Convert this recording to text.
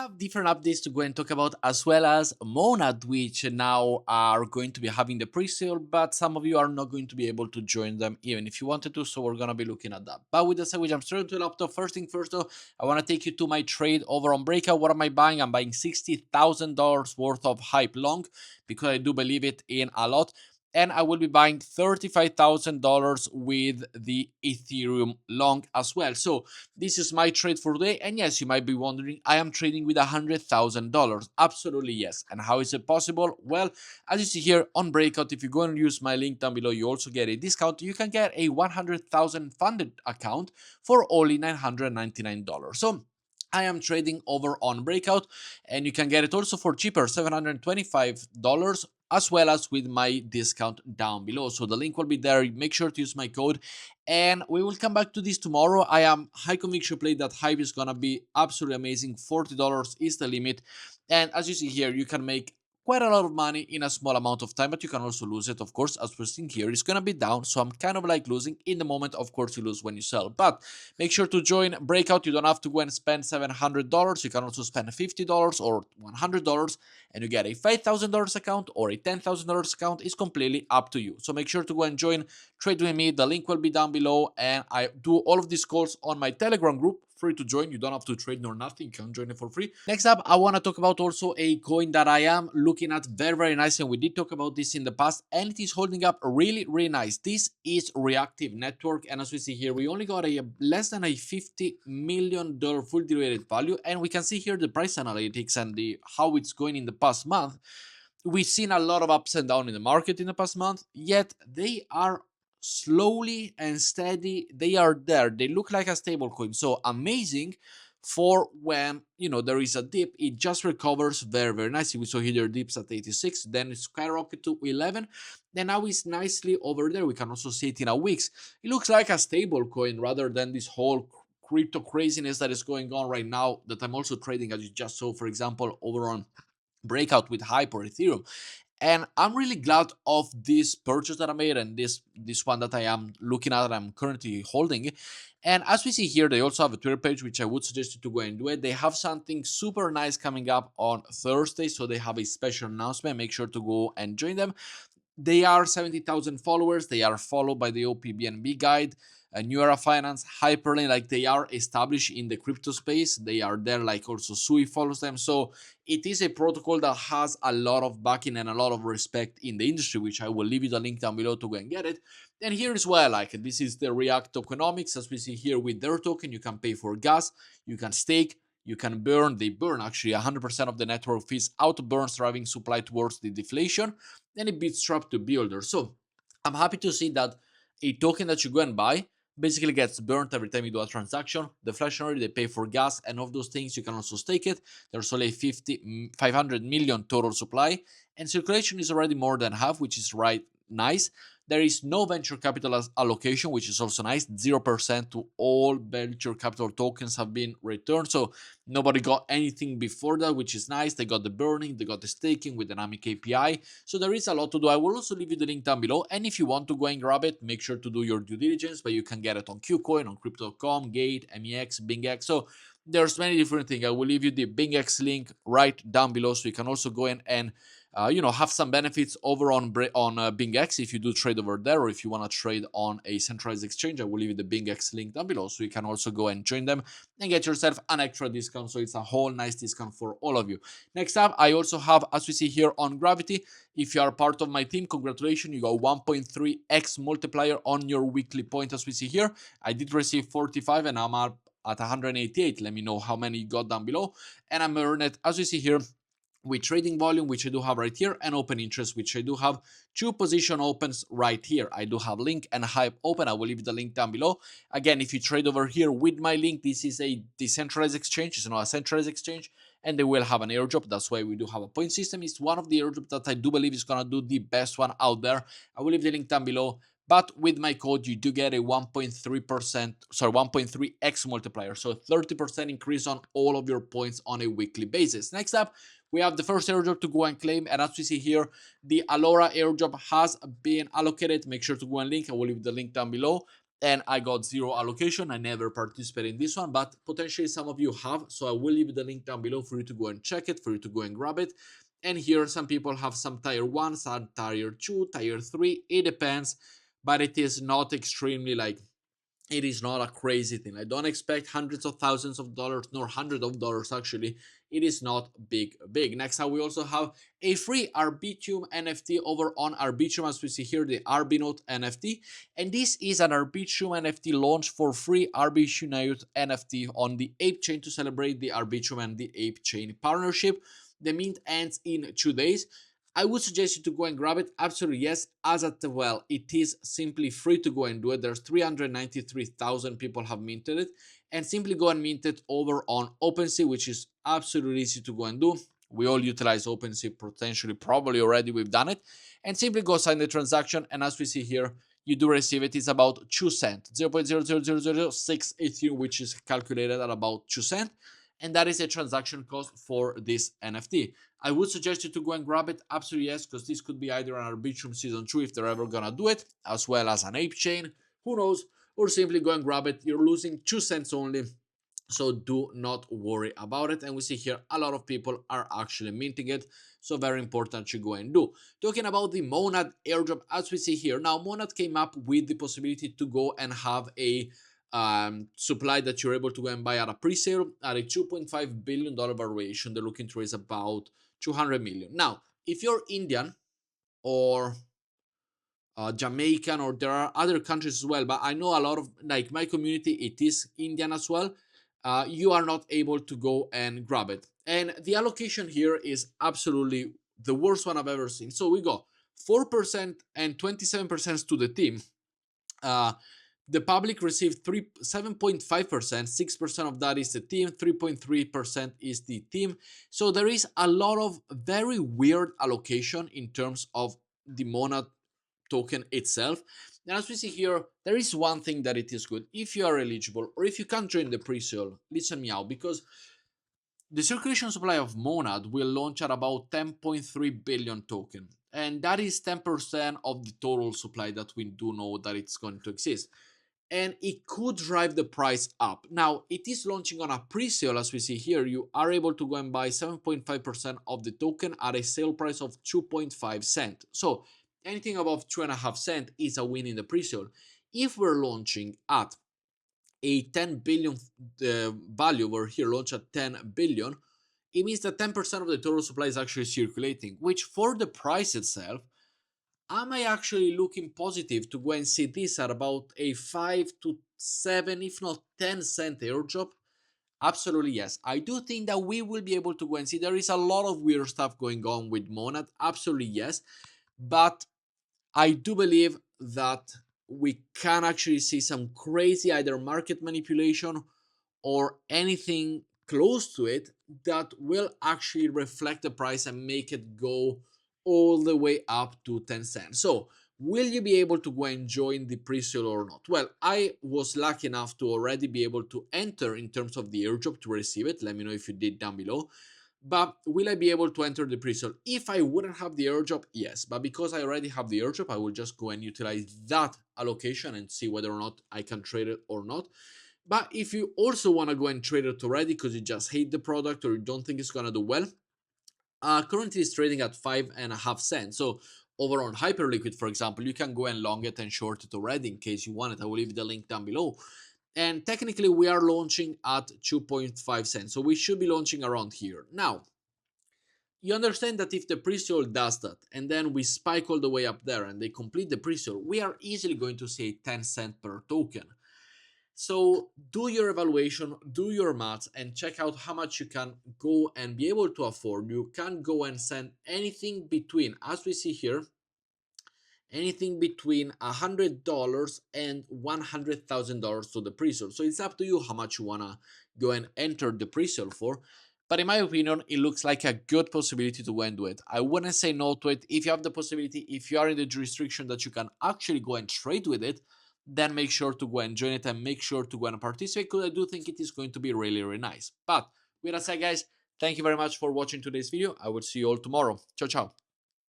Have different updates to go and talk about, as well as Monad, which now are going to be having the pre-sale, but some of you are not going to be able to join them even if you wanted to, so we're gonna be looking at that. But with that said, we jump straight into the laptop. First thing first though, I want to take you to my trade over on Breakout. What am I buying? I'm buying $60,000 worth of hype long because I do believe it in a lot, and I will be buying $35,000 with the Ethereum long as well. So this is my trade for today. And yes, you might be wondering, I am trading with $100,000. Absolutely yes. And how is it possible? Well, as you see here on Breakout, if you go and use my link down below, you also get a discount. You can get a 100,000 funded account for only $999. So I am trading over on Breakout, and you can get it also for cheaper, $725, as well as with my discount down below. So the link will be there. Make sure to use my code, and we will come back to this tomorrow. I am high conviction play that hype is gonna be absolutely amazing. $40 is the limit, and as you see here, you can make quite a lot of money in a small amount of time, but you can also lose it, of course. As we're seeing here, it's gonna be down, so I'm kind of like losing in the moment. Of course, you lose when you sell, but make sure to join Breakout. You don't have to go and spend $700. You can also spend $50 or $100, and you get a $5,000 account or a $10,000 account. Is completely up to you. So make sure to go and join Trade with me. The link will be down below, and I do all of these calls on my Telegram group. Free to join. You don't have to trade nor nothing. You can join it for free. Next up, I want to talk about also a coin that I am looking at very nice, and we did talk about this in the past, and it is holding up really nice. This is Reactive Network, and as we see here, we only got a less than a $50 million full derivative value, and we can see here the price analytics and the how it's going in the past month. We've seen a lot of ups and downs in the market in the past month, yet they are slowly and steady. They are there. They look like a stable coin. So amazing for when, there is a dip. It just recovers very nicely. We saw here their dips at 86, then it skyrocketed to 11. Then now it's nicely over there. We can also see it in a weeks. It looks like a stable coin rather than this whole crypto craziness that is going on right now, that I'm also trading, as you just saw, for example, over on Breakout with Hype or Ethereum. And I'm really glad of this purchase that I made, and this one that I am looking at, I'm currently holding. And as we see here, they also have a Twitter page, which I would suggest you to go and do it. They have something super nice coming up on Thursday, so they have a special announcement. Make sure to go and join them. They are 70,000 followers. They are followed by the OPBNB guide, New Era Finance, Hyperlane. Like, they are established in the crypto space. They are there, like also Sui follows them. So it is a protocol that has a lot of backing and a lot of respect in the industry, which I will leave you the link down below to go and get it. And here is why I like it. This is the React tokenomics. As we see here with their token, you can pay for gas, you can stake, you can burn. They burn actually 100% of the network fees out of burns, driving supply towards the deflation. Then it beats trap to builder. So I'm happy to see that a token that you go and buy basically gets burnt every time you do a transaction. Deflationary, they pay for gas, and of those things you can also stake it. There's only 500 million total supply, and circulation is already more than half, which is nice. There is no venture capital allocation, which is also nice. 0% to all venture capital tokens have been returned. So nobody got anything before that, which is nice. They got the burning, they got the staking with dynamic API. So there is a lot to do. I will also leave you the link down below. And if you want to go and grab it, make sure to do your due diligence. But you can get it on KuCoin, on Crypto.com, Gate, MEX, BingX. So there's many different things. I will leave you the BingX link right down below, so you can also go in and have some benefits over on BingX if you do trade over there, or if you want to trade on a centralized exchange. I will leave you the BingX link down below, so you can also go and join them and get yourself an extra discount. So it's a whole nice discount for all of you. Next up, I also have, as we see here on Gravity, if you are part of my team, congratulations, you got 1.3x multiplier on your weekly point. As we see here, I did receive 45 and I'm up at 188. Let me know how many you got down below. And I'm earned, as we see here, with trading volume, which I do have right here, and open interest, which I do have 2 position opens right here. I do have link and hype open. I will leave the link down below. Again, if you trade over here with my link, this is a decentralized exchange. It's not a centralized exchange, and they will have an airdrop. That's why we do have a point system. It's one of the airdrops that I do believe is going to do the best one out there. I will leave the link down below. But with my code, you do get a 1.3x multiplier. So 30% increase on all of your points on a weekly basis. Next up, we have the first airdrop to go and claim. And as we see here, the Allora airdrop has been allocated. Make sure to go and link. I will leave the link down below. and I got zero allocation. I never participated in this one, but potentially some of you have. So I will leave the link down below for you to go and check it, for you to go and grab it. And here some people have some tier 1, some tier 2, tier 3. It depends, but it is not extremely like it is not a crazy thing. I don't expect hundreds of thousands of dollars, nor hundreds of dollars actually. It is not big. Next up, we also have a free Arbitrum NFT over on Arbitrum, as we see here, the Arbinaut NFT. And this is an Arbitrum NFT launch for free Arbinaut NFT on the Ape Chain to celebrate the Arbitrum and the Ape Chain partnership. The mint ends in 2 days. I would suggest you to go and grab it. Absolutely yes. As at well, it is simply free to go and do it. There's 393,000 people have minted it, and simply go and mint it over on OpenSea, which is absolutely easy to go and do. We all utilize OpenSea potentially, probably already we've done it, and simply go sign the transaction. And as we see here, you do receive it. It's about 2 cents, 0.00006 Ethereum, which is calculated at about 2 cents. And that is a transaction cost for this NFT. I would suggest you to go and grab it. Absolutely yes, because this could be either an Arbitrum Season 2 if they're ever gonna do it, as well as an Ape Chain. Who knows? Or simply go and grab it. You're losing 2 cents only, so do not worry about it. And we see here a lot of people are actually minting it, so very important to go and do. Talking about the Monad airdrop, as we see here, now Monad came up with the possibility to go and have a supply that you're able to go and buy at a pre-sale at a $2.5 billion valuation. They're looking to raise about 200 million. Now, if you're Indian or Jamaican, or there are other countries as well, but I know a lot of, like my community, it is Indian as well. You are not able to go and grab it. And the allocation here is absolutely the worst one I've ever seen. So we go 4% and 27% to the team. The public received 7.5%, 6% of that is the team, 3.3% is the team. So there is a lot of very weird allocation in terms of the Monad token itself. And as we see here, there is one thing that it is good. If you are eligible, or if you can't join the pre-sale, listen me out, because the circulation supply of Monad will launch at about 10.3 billion token. And that is 10% of the total supply that we do know that it's going to exist. And it could drive the price up. Now, it is launching on a pre-sale, as we see here. You are able to go and buy 7.5% of the token at a sale price of 2.5 cents. So anything above 2.5 cents is a win in the pre-sale. If we're launching at a 10 billion value, we're here launch at 10 billion, it means that 10% of the total supply is actually circulating, which for the price itself, am I actually looking positive to go and see this at about a 5 to 7, if not 10 cent airdrop? Absolutely yes. I do think that we will be able to go and see. There is a lot of weird stuff going on with Monad. Absolutely yes. But I do believe that we can actually see some crazy either market manipulation or anything close to it that will actually reflect the price and make it go all the way up to 10 cents. So will you be able to go and join the pre-sale or not? Well, I was lucky enough to already be able to enter in terms of the airdrop to receive it. Let me know if you did down below. But will I be able to enter the pre-sale? If I wouldn't have the airdrop, yes. But because I already have the airdrop, I will just go and utilize that allocation and see whether or not I can trade it or not. But if you also want to go and trade it already because you just hate the product or you don't think it's going to do well, currently it's trading at 5.5 cents. So over on Hyperliquid, for example, you can go and long it and short it already in case you want it. I will leave the link down below. And technically we are launching at 2.5 cents. So we should be launching around here. Now, you understand that if the pre-sale does that and then we spike all the way up there and they complete the pre-sale, we are easily going to see 10 cents per token. So do your evaluation, do your maths, and check out how much you can go and be able to afford. You can go and send anything between, as we see here, anything between $100 and $100,000 to the pre-sale. So it's up to you how much you wanna go and enter the pre-sale for. But in my opinion, it looks like a good possibility to go and do it. I wouldn't say no to it. If you have the possibility, if you are in the jurisdiction that you can actually go and trade with it, then make sure to go and join it and make sure to go and participate, because I do think it is going to be really, really nice. But with that said, guys, thank you very much for watching today's video. I will see you all tomorrow. Ciao, ciao.